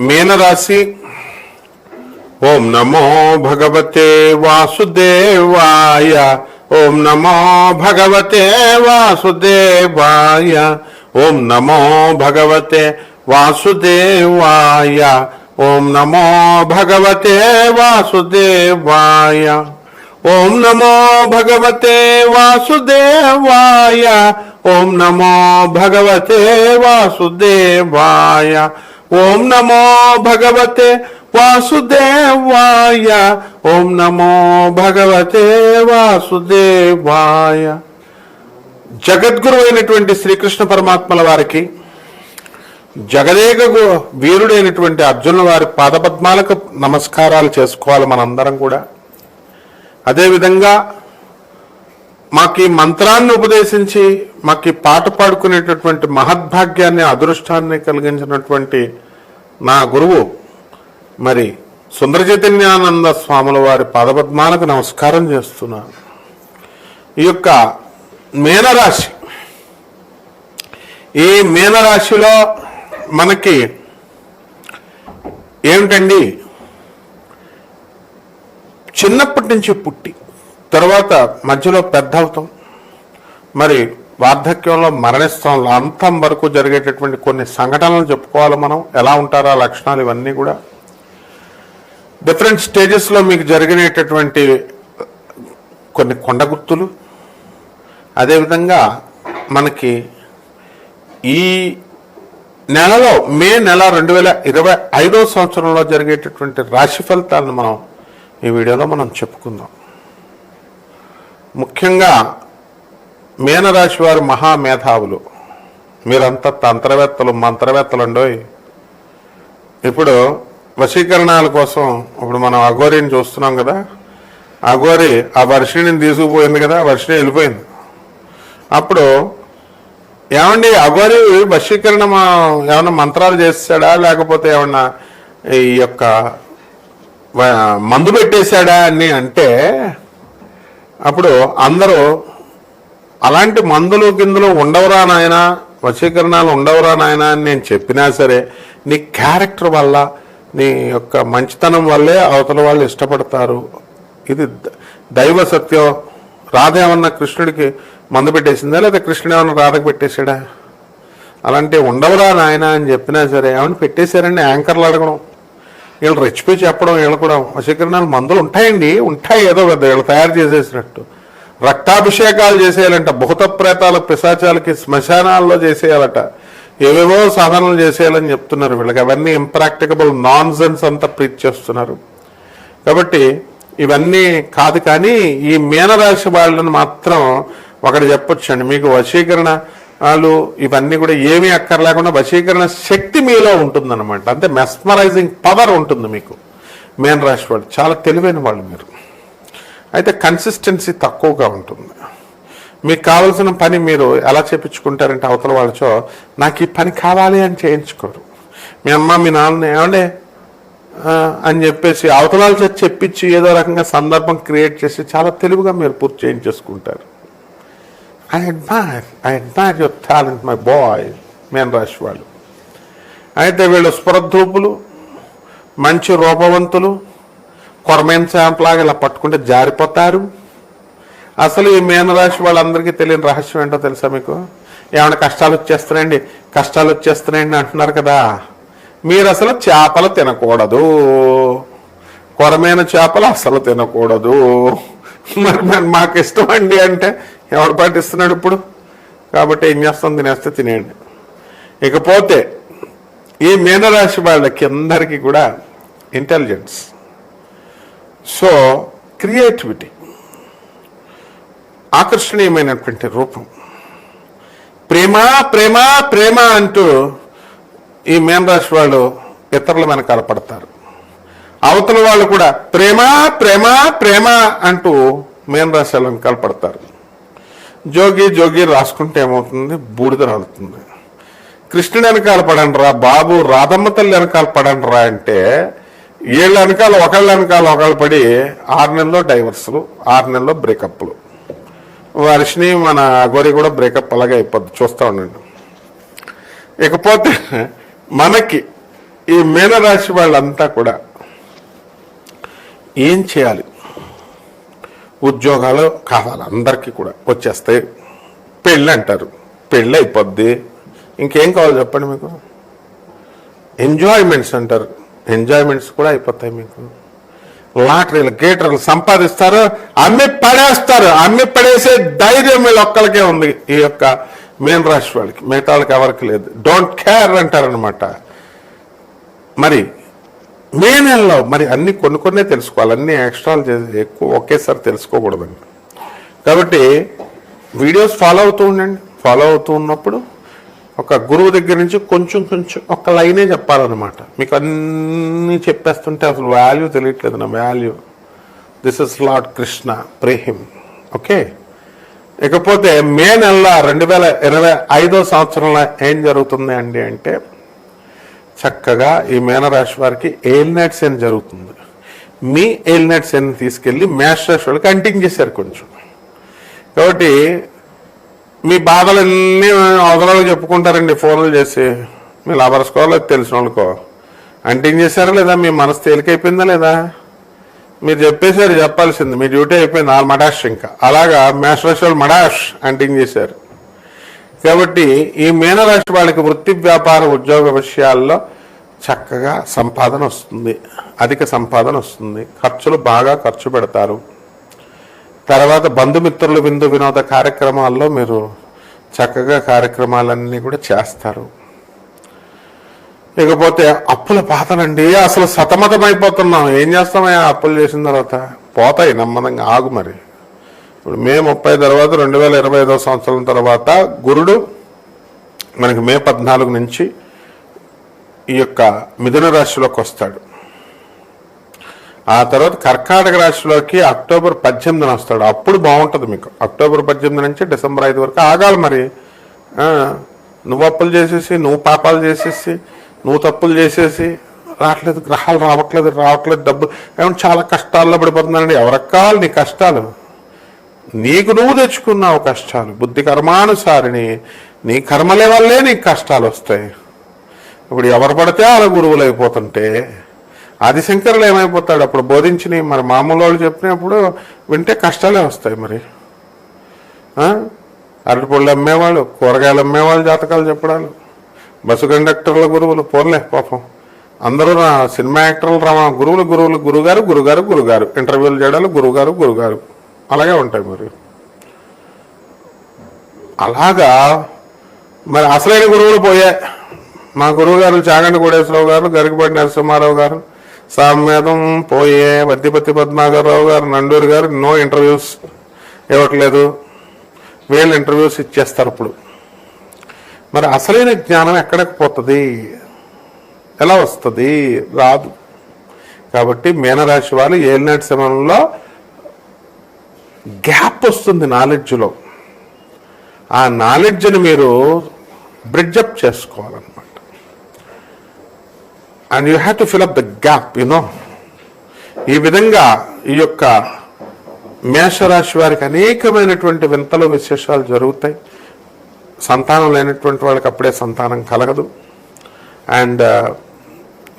మీనరాశి. ఓం నమో భగవతే వాసుదేవాయ. ఓం నమో భగవతే వాసుదేవాయ. ఓం నమో భగవతే వాసుదేవాయ. ఓం నమో భగవతే వాసుదేవాయ. ఓం నమో భగవతే వాసుదేవాయ. ఓం నమో భగవతే వాసుదేవాయ. ఓం నమో భగవతే వాసుదేవాయ. ఓం నమో భగవతే వాసుదేవాయ. జగద్గురు అయినటువంటి శ్రీకృష్ణ పరమాత్మల వారికి, జగదేక వీరుడైనటువంటి అర్జునుల వారి పాదపద్మాలకు నమస్కారాలు చేసుకోవాలి మనందరం కూడా. అదేవిధంగా మాకు ఈ మంత్రాన్ని ఉపదేశించి మాకు పాట పాడుకునేటటువంటి మహద్భాగ్యాన్ని, అదృష్టాన్ని కలిగించినటువంటి నా గురువు మరి సుందర చైతన్యానంద స్వాముల వారి పాదపద్మాలకు నమస్కారం చేస్తున్నాను. ఈ యొక్క మీనరాశి, ఈ మీనరాశిలో మనకి ఏమిటండి, చిన్నప్పటి నుంచి పుట్టి తర్వాత మధ్యలో పెద్ద అవుతాం, మరి వార్ధక్యంలో మరణిస్తాం, అంతం వరకు జరిగేటటువంటి కొన్ని సంఘటనలు చెప్పుకోవాలి మనం. ఎలా ఉంటారో ఆ లక్షణాలు ఇవన్నీ కూడా డిఫరెంట్ స్టేజెస్లో మీకు జరిగినటువంటి కొన్ని కొండ గుర్తులు. అదేవిధంగా మనకి ఈ నెలలో మే నెల 2025 సంవత్సరంలో జరిగేటటువంటి రాశి ఫలితాలను మనం ఈ వీడియోలో మనం చెప్పుకుందాం. ముఖ్యంగా మీనరాశి వారు మహామేధావులు. మీరంతా తంత్రవేత్తలు, మంత్రవేత్తలు అండోయ్. ఇప్పుడు వశీకరణాల కోసం ఇప్పుడు మనం అఘోరిని చూస్తున్నాం కదా. అఘోరి ఆ వర్షిణిని తీసుకుపోయింది కదా, వర్షిణి వెళ్ళిపోయింది. అప్పుడు ఏమండి అఘోరి వశీకరణ ఏమన్నా మంత్రాలు చేస్తాడా, లేకపోతే ఏమన్నా ఈ యొక్క మందు పెట్టేశాడా అని అంటే, అప్పుడు అందరూ అలాంటి మందులు కిందలు ఉండవురా నాయన, వశీకరణాలు ఉండవురా నాయన అని నేను చెప్పినా సరే, నీ క్యారెక్టర్ వల్ల, నీ యొక్క మంచితనం వల్లే అవతల వాళ్ళు ఇష్టపడతారు. ఇది దైవ సత్యం. రాధ ఏమన్నా కృష్ణుడికి మందు పెట్టేసిందా, లేదా కృష్ణుడు ఏమన్నా రాధకు పెట్టేశాడా? అలాంటి ఉండవురా నాయన అని చెప్పినా సరే ఏమన్నా పెట్టేశారండి యాంకర్లు అడగడం, వీళ్ళు రెచ్చిపోయి చెప్పడం, వీళ్ళు కూడా వశీకరణాలు మందులు ఉంటాయండి, ఉంటాయి, ఏదో పెద్ద వీళ్ళు తయారు చేసేసినట్టు. రక్తాభిషేకాలు చేసేయాలంట, భూత ప్రేతాల పిశాచాలకి శ్మశానాల్లో చేసేయాలట, ఏవేవో సాధనలు చేసేయాలని చెప్తున్నారు. వీళ్ళకి అవన్నీ ఇంప్రాక్టికబుల్ నాన్సెన్స్ అంతా ప్రీచ్ చేస్తున్నారు. కాబట్టి ఇవన్నీ కాదు. కానీ ఈ మీనరాశి వాళ్ళని మాత్రం ఒకటి చెప్పొచ్చండి, మీకు వశీకరణాలు ఇవన్నీ కూడా ఏమీ అక్కర్లేకుండా వశీకరణ శక్తి మీలో ఉంటుందన్నమాట. అంటే మెస్మరైజింగ్ పవర్ ఉంటుంది మీకు. మీనరాశి వాళ్ళు చాలా తెలివైన వాళ్ళు మీరు. అయితే కన్సిస్టెన్సీ తక్కువగా ఉంటుంది. మీకు కావాల్సిన పని మీరు ఎలా చేయించుకుంటారంటే అవతల వాళ్ళతో నాకు ఈ పని కావాలి అని చేయించుకోరు. మీ అమ్మ మీ నాన్న ఏమండే అని చెప్పేసి అవతల వాళ్ళ చేత చెప్పించి ఏదో రకంగా సందర్భం క్రియేట్ చేసి చాలా తెలివిగా మీరు పూర్తి చేయించేసుకుంటారు. I admire your talent my boy. మీనరాశి వాళ్ళు అయితే వీళ్ళు స్పృద్ధూపులు, మంచి రూపవంతులు, కొరమైన శాంపులాగా ఇలా పట్టుకుంటే జారిపోతారు. అసలు ఈ మీనరాశి వాళ్ళందరికీ తెలియని రహస్యం ఏంటో తెలుసా మీకు? ఏమైనా కష్టాలు వచ్చేస్తున్నాయండి అంటున్నారు కదా. మీరు అసలు చేపలు తినకూడదు, కొరమైన చేపలు అసలు తినకూడదు. మరి మాకు ఇష్టం అండి అంటే ఎవడు పాటిస్తున్నాడు ఇప్పుడు? కాబట్టి ఏం చేస్తాం, తినేస్తే తినేయండి. ఇకపోతే ఈ మీనరాశి వాళ్ళకి అందరికీ కూడా ఇంటెలిజెన్స్, సో క్రియేటివిటీ, ఆకర్షణీయమైనటువంటి రూపం, ప్రేమ ప్రేమ ప్రేమ అంటూ ఈ మీనరాశి వాళ్ళు ఇతరుల వెనకాల పడతారు. అవతల వాళ్ళు కూడా ప్రేమ ప్రేమ ప్రేమ అంటూ మీనరాశి వాళ్ళ వెనకాల పడతారు. జోగి జోగి రాసుకుంటే ఏమవుతుంది, బూడిద రాలుతుంది. కృష్ణుడి వెనకాల పడండి రా బాబు, రాధమ్మ తల్లి వెనకాల పడండి రా అంటే వీళ్ళ వెనకాల ఒకళ్ళు పడి 6 నెలల్లో డైవర్సులు, 6 నెలల్లో బ్రేకప్లు. వర్షిని మన గోరి కూడా బ్రేకప్ అలాగే అయిపోద్ది, చూస్తూ ఉండండి. ఇకపోతే మనకి ఈ మీనరాశి వాళ్ళంతా కూడా ఏం చేయాలి? ఉద్యోగాలు కావాలి, అందరికీ కూడా వచ్చేస్తాయి. పెళ్ళి అంటారు, పెళ్ళి అయిపోద్ది. ఇంకేం కావాలి చెప్పండి మీకు? ఎంజాయ్మెంట్స్ అంటారు, ఎంజాయ్మెంట్స్ కూడా అయిపోతాయి మీకు. లాటరీలు గీటర్లు సంపాదిస్తారు, అమ్మి పడేస్తారు. అమ్మి పడేసే ధైర్యం వీళ్ళు ఒక్కరికే ఉంది ఈ యొక్క మీన రాశి వాళ్ళకి, మిగతా వాళ్ళకి ఎవరికి లేదు. డోంట్ కేర్ అంటారనమాట. మరి మే నెలలో మరి అన్ని కొన్నే తెలుసుకోవాలి, అన్ని ఎక్స్ట్రాలు చేసి ఎక్కువ ఒకేసారి తెలుసుకోకూడదండి. కాబట్టి వీడియోస్ ఫాలో అవుతూ ఉండండి. ఫాలో అవుతూ ఉన్నప్పుడు ఒక గురువు దగ్గర నుంచి కొంచెం ఒక లైనే చెప్పాలన్నమాట. మీకు అన్నీ చెప్పేస్తుంటే అసలు వాల్యూ తెలియట్లేదు. నా value this is lord Krishna, pray him. Okay. ఇకపోతే మే నెల 2025 సంవత్సరంలో ఏం జరుగుతుంది అండి అంటే, చక్కగా ఈ మీనరాశి వారికి ఏలినాటి శని జరుగుతుంది. మీ ఏలినాటి శని తీసుకెళ్ళి మేష రాశి వాళ్ళకి కంటిన్యూ చేశారు కొంచెం. కాబట్టి మీ బాధలన్నీ అవతలకు చెప్పుకుంటారండి ఫోన్లు చేసి. మీ లాభరసుకోవాలో తెలిసిన వాళ్ళకో అంటింగ్ చేశారా లేదా? మీ మనసు తేలికైపోయిందా లేదా? మీరు చెప్పేశారు, చెప్పాల్సింది మీ డ్యూటీ అయిపోయింది. ఆ మడాష్ ఇంకా అలాగా మేషరాశి వాళ్ళు మడాష్ అంటింగ్ చేశారు. కాబట్టి ఈ మీనరాశి వాళ్ళకి వృత్తి వ్యాపార ఉద్యోగ విషయాల్లో చక్కగా సంపాదన వస్తుంది, అధిక సంపాదన వస్తుంది. ఖర్చులు బాగా ఖర్చు పెడతారు. తర్వాత బంధుమిత్రులు విందు వినోద కార్యక్రమాల్లో మీరు చక్కగా కార్యక్రమాలన్నీ కూడా చేస్తారు. ఇకపోతే అప్పుల బాధనండి, అసలు సతమతమైపోతున్నాం. ఏం చేస్తామయ్యా అప్పులు చేసిన తర్వాత? పోతాయి నెమ్మదంగా, ఆగు. మరి ఇప్పుడు మే 30 తర్వాత 2025 సంవత్సరం తర్వాత గురుడు మనకి మే 14 నుంచి ఈ యొక్క మిథున రాశిలోకి వస్తాడు. ఆ తర్వాత కర్కాటక రాశిలోకి అక్టోబర్ 18 వస్తాడు. అప్పుడు బాగుంటుంది మీకు. అక్టోబర్ 18 నుంచి డిసెంబర్ 5 వరకు ఆగాలి. మరి నువ్వు అప్పులు చేసేసి, నువ్వు పాపాలు చేసేసి, నువ్వు తప్పులు చేసేసి రావట్లేదు, గ్రహాలు రావట్లేదు, డబ్బు ఏమంటే చాలా కష్టాల్లో పడిపోతున్నానండి. ఎవరికి కావాలి నీ కష్టాలు? నీకు నువ్వు తెచ్చుకున్నావు కష్టాలు. బుద్ధి కర్మానుసారిని నీ కర్మలే వల్లే నీకు కష్టాలు వస్తాయి. ఇప్పుడు ఎవరు పడితే అలా గురువులు అయిపోతుంటే ఆదిశంకరులు ఏమైపోతాడు? అప్పుడు బోధించినవి మరి మామూలు వాళ్ళు చెప్పినప్పుడు వింటే కష్టాలే వస్తాయి. మరి అరటిపళ్ళు అమ్మేవాళ్ళు, కూరగాయలు అమ్మేవాళ్ళు జాతకాలు చెప్పడాలు, బస్సు కండక్టర్ల గురువులు, పోన్లే పాపం అందరూ సినిమా యాక్టర్లు గురుగారు ఇంటర్వ్యూలు చేయడాలు గురుగారు అలాగే ఉంటాయి. మరి అలాగా మరి అసలైన గురువులు పోయే. మా గురువు గారు చాగంటి కోటేశ్వరరావు గారు, గరికపాటి నరసింహారావు గారు, సామ్వేదం పోయే, వద్దిపత్తి పద్మాకర్రావు గారు, నండూరు గారు నో ఇంటర్వ్యూస్ ఇవ్వట్లేదు. వీళ్ళు ఇంటర్వ్యూస్ ఇచ్చేస్తారు. ఇప్పుడు మరి అసలైన జ్ఞానం ఎక్కడికి పోతుంది? ఎలా వస్తుంది? రాదు. కాబట్టి మీనరాశి వాళ్ళు ఏలినాటి సమయంలో గ్యాప్ వస్తుంది నాలెడ్జ్లో. ఆ నాలెడ్జ్ని మీరు బ్రిడ్జప్ చేసుకోవాలన్నమాట. And you have to fill up the gap, ఈ విధంగా ఈ యొక్క మేషరాశి వారికి అనేకమైనటువంటి వింతలు విశేషాలు జరుగుతాయి. సంతానం లేనటువంటి వాళ్ళకి అప్పుడే సంతానం కలగదు. అండ్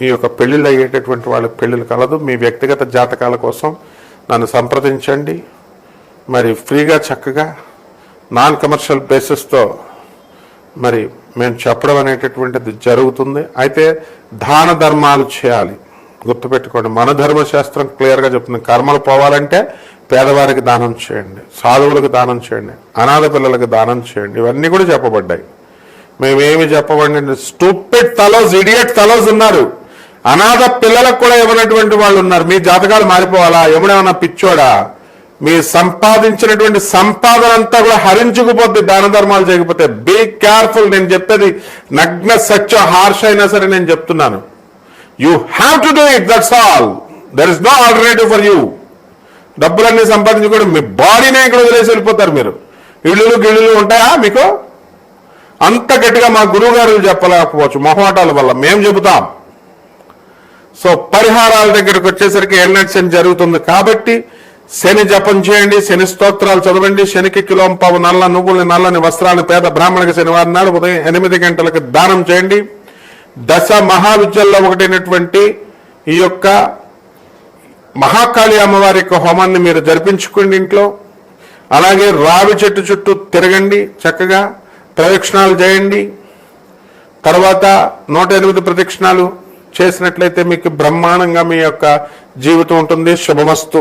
ఈ యొక్క పెళ్ళిళ్ళు అయ్యేటటువంటి వాళ్ళకి పెళ్ళిళ్ళు కలదు. మీ వ్యక్తిగత జాతకాల కోసం నన్ను సంప్రదించండి. మరి ఫ్రీగా చక్కగా నాన్ కమర్షియల్ బేసిస్తో మరి మేము చెప్పడం అనేటటువంటిది జరుగుతుంది. అయితే దాన ధర్మాలు చేయాలి, గుర్తుపెట్టుకోండి. మన ధర్మశాస్త్రం క్లియర్గా చెప్తుంది. కర్మలు పోవాలంటే పేదవారికి దానం చేయండి, సాధువులకు దానం చేయండి, అనాథ పిల్లలకు దానం చేయండి. ఇవన్నీ కూడా చెప్పబడ్డాయి. మేమేమి చెప్పబడి స్టూపిడ్ ఫెలోస్, ఇడియట్ ఫెలోస్ ఉన్నారు. అనాథ పిల్లలకు కూడా ఇవ్వనటువంటి వాళ్ళు ఉన్నారు. మీ జాతకాలు మారిపోవాలా? ఎవడేమన్నా పిచ్చోడా? మీ సంపాదించినటువంటి సంపాదన అంతా కూడా హరించుకుపోద్ది దాన ధర్మాలు చేయకపోతే. Be careful. నేను చెప్పేది నగ్న సత్య హార్ష్ అయినా సరే నేను చెప్తున్నాను. You have to do it, that's all. There is no alternative for you. డబ్బులన్నీ సంపాదించుకోవడం, మీ బాడీనే ఇక్కడ వదిలేసి వెళ్ళిపోతారు మీరు. ఇళ్ళు గిళ్ళు ఉంటాయా మీకు? అంత గట్టిగా మా గురువు గారు చెప్పలేకపోవచ్చు మొహమాటాల వల్ల. మేము చెబుతాం. సో పరిహారాల దగ్గరకు వచ్చేసరికి ఏలినాటి శని జరుగుతుంది కాబట్టి శని జపం చేయండి, శని స్తోత్రాలు చదవండి. శనికి కిలోంపావు నల్ల నువ్వుల్ని, నల్లని వస్త్రాలను పేద బ్రాహ్మణికి శనివారం నాడు ఉదయం 8 గంటలకు దానం చేయండి. దశ మహావిద్యల్లో ఒకటైనటువంటి ఈ యొక్క మహాకాళి అమ్మవారి యొక్క హోమాన్ని మీరు జరిపించుకోండి ఇంట్లో. అలాగే రావి చెట్టు చుట్టూ తిరగండి, చక్కగా ప్రదక్షిణాలు చేయండి. తర్వాత 108 ప్రదక్షిణాలు చేసినట్లయితే మీకు బ్రహ్మాండంగా మీ యొక్క జీవితం ఉంటుంది. శుభమస్తు.